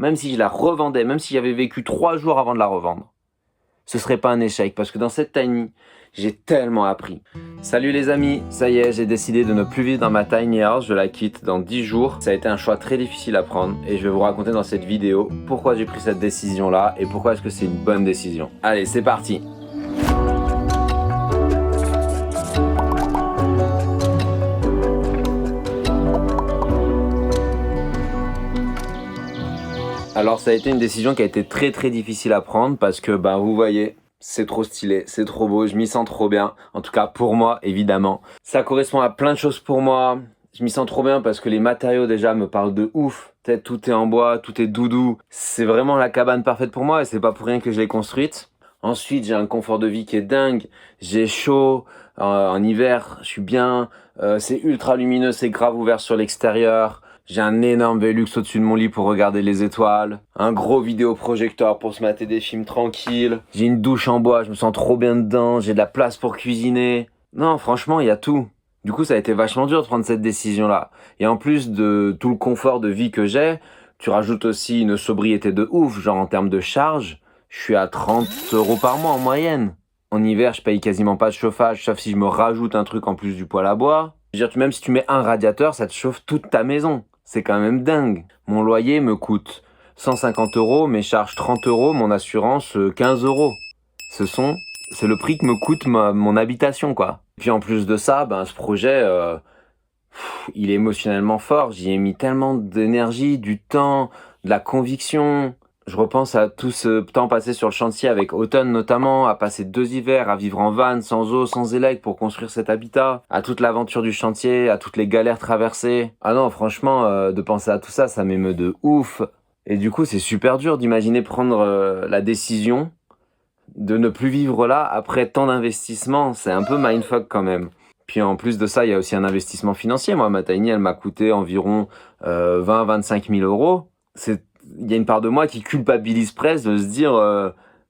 même si je la revendais, même si j'avais vécu 3 jours avant de la revendre, ce serait pas un échec parce que dans cette tiny, j'ai tellement appris. Salut les amis, ça y est, j'ai décidé de ne plus vivre dans ma tiny house, je la quitte dans 10 jours. Ça a été un choix très difficile à prendre et je vais vous raconter dans cette vidéo pourquoi j'ai pris cette décision là et pourquoi est-ce que c'est une bonne décision. Allez, c'est parti. Alors ça a été une décision qui a été très difficile à prendre parce que vous voyez, c'est trop stylé, c'est trop beau, je m'y sens trop bien. En tout cas pour moi évidemment. Ça correspond à plein de choses pour moi. Je m'y sens trop bien parce que les matériaux déjà me parlent de ouf. Peut-être tout est en bois, tout est doudou. C'est vraiment la cabane parfaite pour moi et c'est pas pour rien que je l'ai construite. Ensuite j'ai un confort de vie qui est dingue. J'ai chaud, en hiver je suis bien. C'est ultra lumineux, c'est grave ouvert sur l'extérieur. J'ai un énorme Velux au-dessus de mon lit pour regarder les étoiles. Un gros vidéoprojecteur pour se mater des films tranquilles. J'ai une douche en bois, je me sens trop bien dedans. J'ai de la place pour cuisiner. Non, franchement, il y a tout. Du coup, ça a été vachement dur de prendre cette décision-là. Et en plus de tout le confort de vie que j'ai, tu rajoutes aussi une sobriété de ouf. Genre en termes de charge, je suis à 30 € par mois en moyenne. En hiver, je paye quasiment pas de chauffage, sauf si je me rajoute un truc en plus du poêle à bois. Je veux dire, même si tu mets un radiateur, ça te chauffe toute ta maison. C'est quand même dingue. Mon loyer me coûte 150 €, mes charges 30 €, mon assurance 15 €. C'est le prix que me coûte mon habitation, quoi. Puis en plus de ça, ce projet, il est émotionnellement fort. J'y ai mis tellement d'énergie, du temps, de la conviction. Je repense à tout ce temps passé sur le chantier avec Automne notamment, à passer 2 hivers, à vivre en van, sans eau, sans élec pour construire cet habitat, à toute l'aventure du chantier, à toutes les galères traversées. Ah non, franchement, de penser à tout ça, ça m'émeut de ouf. Et du coup, c'est super dur d'imaginer prendre la décision de ne plus vivre là après tant d'investissement. C'est un peu mindfuck quand même. Puis en plus de ça, il y a aussi un investissement financier. Moi, ma tiny, elle m'a coûté environ 20-25 000 €. Il y a une part de moi qui culpabilise presque de se dire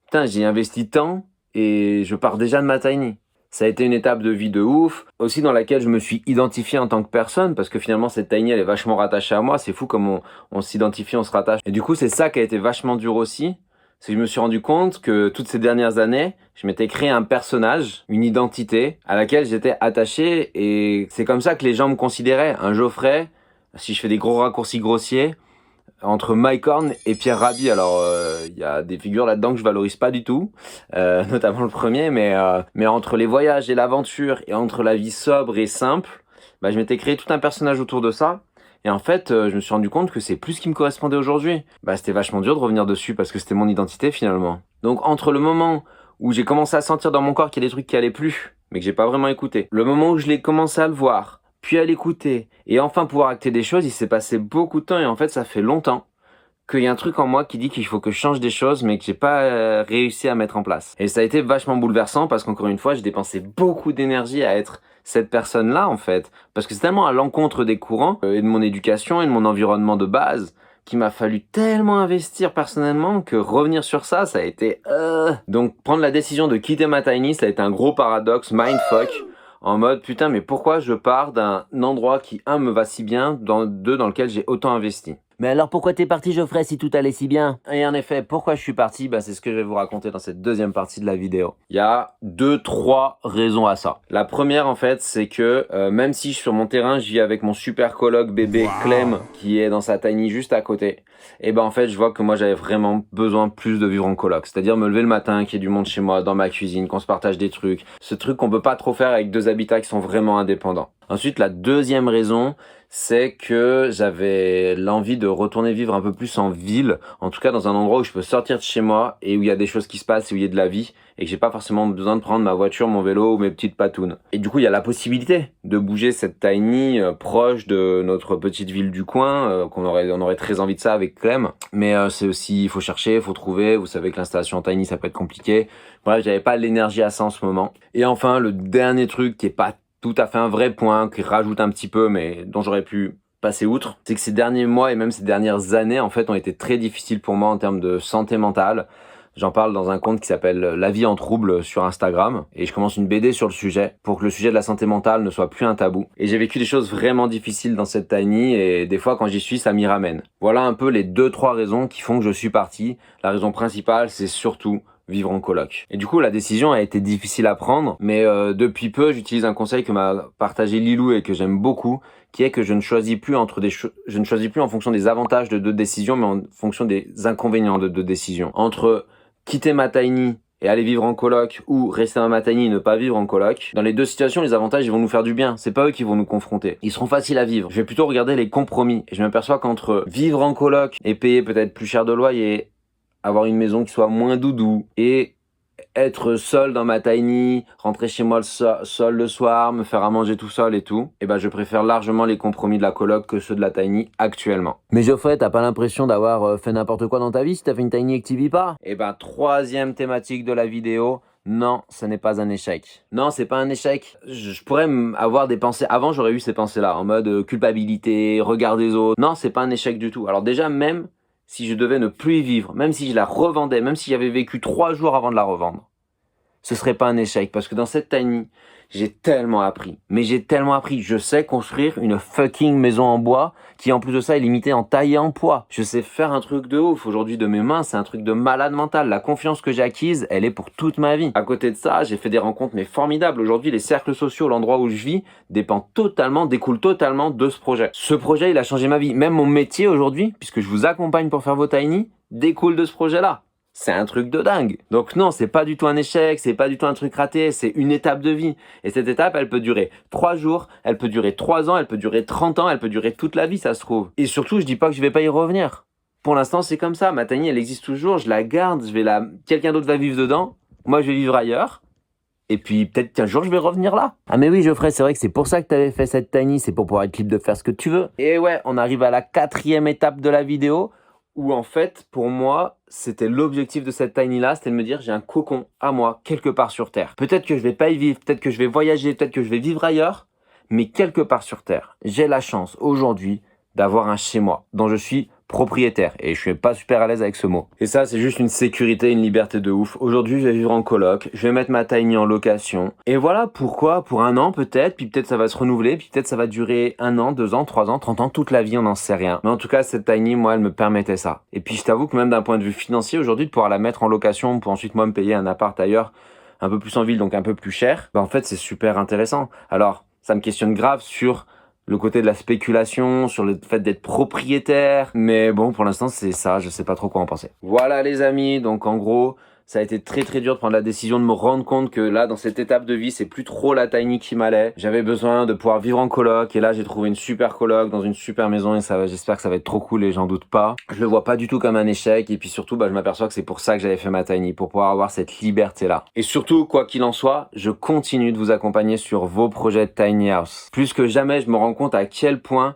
putain, j'ai investi tant et je pars déjà de ma tiny. Ça a été une étape de vie de ouf, aussi dans laquelle je me suis identifié en tant que personne, parce que finalement cette tiny elle est vachement rattachée à moi, c'est fou comme on s'identifie, on se rattache. Et du coup c'est ça qui a été vachement dur aussi, c'est que je me suis rendu compte que toutes ces dernières années, je m'étais créé un personnage, une identité à laquelle j'étais attaché, et c'est comme ça que les gens me considéraient, un Geoffrey, si je fais des gros raccourcis grossiers, entre Mike Horn et Pierre Rabhi. Alors il y a des figures là-dedans que je valorise pas du tout, notamment le premier, mais entre les voyages et l'aventure et entre la vie sobre et simple, je m'étais créé tout un personnage autour de ça. Et en fait, je me suis rendu compte que c'est plus ce qui me correspondait aujourd'hui. C'était vachement dur de revenir dessus parce que c'était mon identité finalement. Donc entre le moment où j'ai commencé à sentir dans mon corps qu'il y a des trucs qui allaient plus, mais que j'ai pas vraiment écouté, le moment où je l'ai commencé à le voir, puis à l'écouter, et enfin pouvoir acter des choses, il s'est passé beaucoup de temps, et en fait ça fait longtemps qu'il y a un truc en moi qui dit qu'il faut que je change des choses, mais que j'ai pas réussi à mettre en place. Et ça a été vachement bouleversant, parce qu'encore une fois, j'ai dépensé beaucoup d'énergie à être cette personne-là, en fait. Parce que c'est tellement à l'encontre des courants, et de mon éducation, et de mon environnement de base, qu'il m'a fallu tellement investir personnellement que revenir sur ça, ça a été... Donc prendre la décision de quitter ma tiny, ça a été un gros paradoxe, mindfuck, en mode putain mais pourquoi je pars d'un endroit qui me va si bien, dans lequel j'ai autant investi. Mais alors pourquoi t'es parti, Geoffrey, si tout allait si bien? Et en effet, pourquoi je suis parti, c'est ce que je vais vous raconter dans cette deuxième partie de la vidéo. Il y a 2-3 raisons à ça. La première en fait, c'est que même si sur mon terrain, je vis avec mon super coloc bébé Clem, qui est dans sa tiny juste à côté, et en fait, je vois que moi j'avais vraiment besoin plus de vivre en coloc. C'est-à-dire me lever le matin, qu'il y ait du monde chez moi, dans ma cuisine, qu'on se partage des trucs. Ce truc qu'on peut pas trop faire avec 2 habitats qui sont vraiment indépendants. Ensuite, la deuxième raison, c'est que j'avais l'envie de retourner vivre un peu plus en ville, en tout cas dans un endroit où je peux sortir de chez moi et où il y a des choses qui se passent et où il y a de la vie et que j'ai pas forcément besoin de prendre ma voiture, mon vélo ou mes petites patounes. Et du coup, il y a la possibilité de bouger cette tiny proche de notre petite ville du coin, on aurait très envie de ça avec Clem, mais c'est aussi, il faut chercher, il faut trouver, vous savez que l'installation en tiny ça peut être compliqué. Bref, j'avais pas l'énergie à ça en ce moment. Et enfin, le dernier truc qui est pas tout à fait un vrai point, qui rajoute un petit peu, mais dont j'aurais pu passer outre, c'est que ces derniers mois et même ces dernières années, en fait, ont été très difficiles pour moi en termes de santé mentale, J'en parle dans un compte qui s'appelle La vie en trouble sur Instagram et je commence une BD sur le sujet pour que le sujet de la santé mentale ne soit plus un tabou. Et j'ai vécu des choses vraiment difficiles dans cette tiny et des fois quand j'y suis, ça m'y ramène. Voilà un peu les 2-3 raisons qui font que je suis parti. La raison principale, c'est surtout vivre en coloc. Et du coup, la décision a été difficile à prendre, mais depuis peu, j'utilise un conseil que m'a partagé Lilou et que j'aime beaucoup, qui est que je ne choisis plus je ne choisis plus en fonction des avantages de 2 décisions, mais en fonction des inconvénients de 2 décisions. Entre quitter ma tiny et aller vivre en coloc ou rester dans ma tiny et ne pas vivre en coloc, dans les 2 situations, les avantages, ils vont nous faire du bien. C'est pas eux qui vont nous confronter. Ils seront faciles à vivre. Je vais plutôt regarder les compromis. Et je m'aperçois qu'entre vivre en coloc et payer peut-être plus cher de loyer, avoir une maison qui soit moins doudou et être seul dans ma tiny, rentrer chez moi seul le soir, me faire à manger tout seul et tout, et ben je préfère largement les compromis de la coloc que ceux de la tiny actuellement. Mais Geoffrey, t'as pas l'impression d'avoir fait n'importe quoi dans ta vie si t'as fait une tiny et que t'y vis pas? Et ben 3e thématique de la vidéo, non, ce n'est pas un échec. Non, c'est pas un échec. Je pourrais avoir des pensées. Avant, j'aurais eu ces pensées-là, en mode culpabilité, regard des autres. Non, c'est pas un échec du tout. Alors déjà, même si je devais ne plus y vivre, même si je la revendais, même si j'avais vécu 3 jours avant de la revendre, ce serait pas un échec. Parce que dans cette tiny, j'ai tellement appris. Mais j'ai tellement appris. Je sais construire une fucking maison en bois qui, en plus de ça, est limitée en taille et en poids. Je sais faire un truc de ouf. Aujourd'hui, de mes mains, c'est un truc de malade mental. La confiance que j'ai acquise, elle est pour toute ma vie. À côté de ça, j'ai fait des rencontres mais formidables. Aujourd'hui, les cercles sociaux, l'endroit où je vis, découlent totalement de ce projet. Ce projet, il a changé ma vie. Même mon métier aujourd'hui, puisque je vous accompagne pour faire vos tiny, découle de ce projet-là. C'est un truc de dingue. Donc non, c'est pas du tout un échec, c'est pas du tout un truc raté, c'est une étape de vie. Et cette étape, elle peut durer 3 jours, elle peut durer 3 ans, elle peut durer 30 ans, elle peut durer toute la vie, ça se trouve. Et surtout, je dis pas que je vais pas y revenir. Pour l'instant, c'est comme ça. Ma tiny, elle existe toujours, je la garde, quelqu'un d'autre va vivre dedans, moi je vais vivre ailleurs. Et puis peut-être qu'un jour je vais revenir là. Ah mais oui Geoffrey, c'est vrai que c'est pour ça que t'avais fait cette tiny, c'est pour pouvoir être libre de faire ce que tu veux. Et ouais, on arrive à la 4e étape de la vidéo, où en fait, pour moi, c'était l'objectif de cette tiny-là, c'était de me dire j'ai un cocon à moi, quelque part sur Terre. Peut-être que je vais pas y vivre, peut-être que je vais voyager, peut-être que je vais vivre ailleurs, mais quelque part sur Terre, j'ai la chance aujourd'hui d'avoir un chez moi, dont je suis propriétaire. Et je suis pas super à l'aise avec ce mot. Et ça, c'est juste une sécurité, une liberté de ouf. Aujourd'hui, je vais vivre en coloc, je vais mettre ma tiny en location. Et voilà, pourquoi? Pour 1 an peut-être, puis peut-être ça va se renouveler, puis peut-être ça va durer 1 an, 2 ans, 3 ans, 30 ans, toute la vie, on n'en sait rien. Mais en tout cas, cette tiny, moi, elle me permettait ça. Et puis je t'avoue que même d'un point de vue financier, aujourd'hui, de pouvoir la mettre en location pour ensuite moi me payer un appart ailleurs, un peu plus en ville, donc un peu plus cher, bah en fait, c'est super intéressant. Alors, ça me questionne grave sur le côté de la spéculation, sur le fait d'être propriétaire. Mais bon, pour l'instant, c'est ça. Je sais pas trop quoi en penser. Voilà, les amis. Donc, en gros, ça a été très très dur de prendre la décision de me rendre compte que là, dans cette étape de vie, c'est plus trop la tiny qui m'allait. J'avais besoin de pouvoir vivre en coloc. Et là, j'ai trouvé une super coloc dans une super maison. Et ça, j'espère que ça va être trop cool et j'en doute pas. Je le vois pas du tout comme un échec. Et puis surtout, je m'aperçois que c'est pour ça que j'avais fait ma tiny, pour pouvoir avoir cette liberté-là. Et surtout, quoi qu'il en soit, je continue de vous accompagner sur vos projets de tiny house. Plus que jamais, je me rends compte à quel point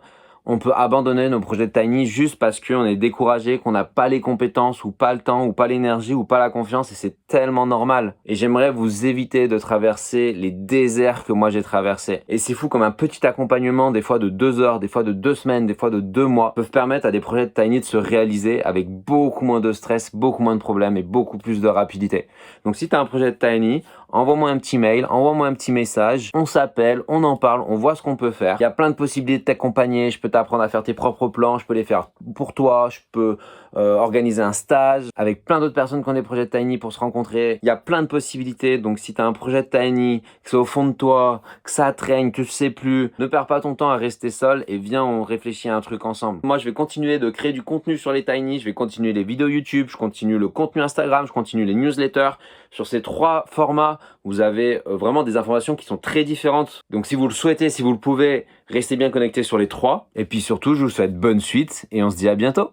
on peut abandonner nos projets de tiny juste parce qu'on est découragé, qu'on n'a pas les compétences ou pas le temps ou pas l'énergie ou pas la confiance et c'est tellement normal. Et j'aimerais vous éviter de traverser les déserts que moi j'ai traversés. Et c'est fou comme un petit accompagnement, des fois de 2 heures, des fois de 2 semaines, des fois de 2 mois, peuvent permettre à des projets de tiny de se réaliser avec beaucoup moins de stress, beaucoup moins de problèmes et beaucoup plus de rapidité. Donc si tu as un projet de tiny, envoie-moi un petit mail, envoie-moi un petit message, on s'appelle, on en parle, on voit ce qu'on peut faire. Il y a plein de possibilités de t'accompagner, je peux t'apprendre à faire tes propres plans, je peux les faire pour toi, je peux organiser un stage avec plein d'autres personnes qui ont des projets de tiny pour se rencontrer. Il y a plein de possibilités, donc si tu as un projet de tiny, que c'est au fond de toi, que ça traîne, que tu sais plus, ne perds pas ton temps à rester seul et viens, on réfléchit à un truc ensemble. Moi, je vais continuer de créer du contenu sur les tiny, je vais continuer les vidéos YouTube, je continue le contenu Instagram, je continue les newsletters. Sur ces 3 formats, vous avez vraiment des informations qui sont très différentes. Donc si vous le souhaitez, si vous le pouvez, restez bien connectés sur les 3. Et puis surtout, je vous souhaite bonne suite et on se dit à bientôt.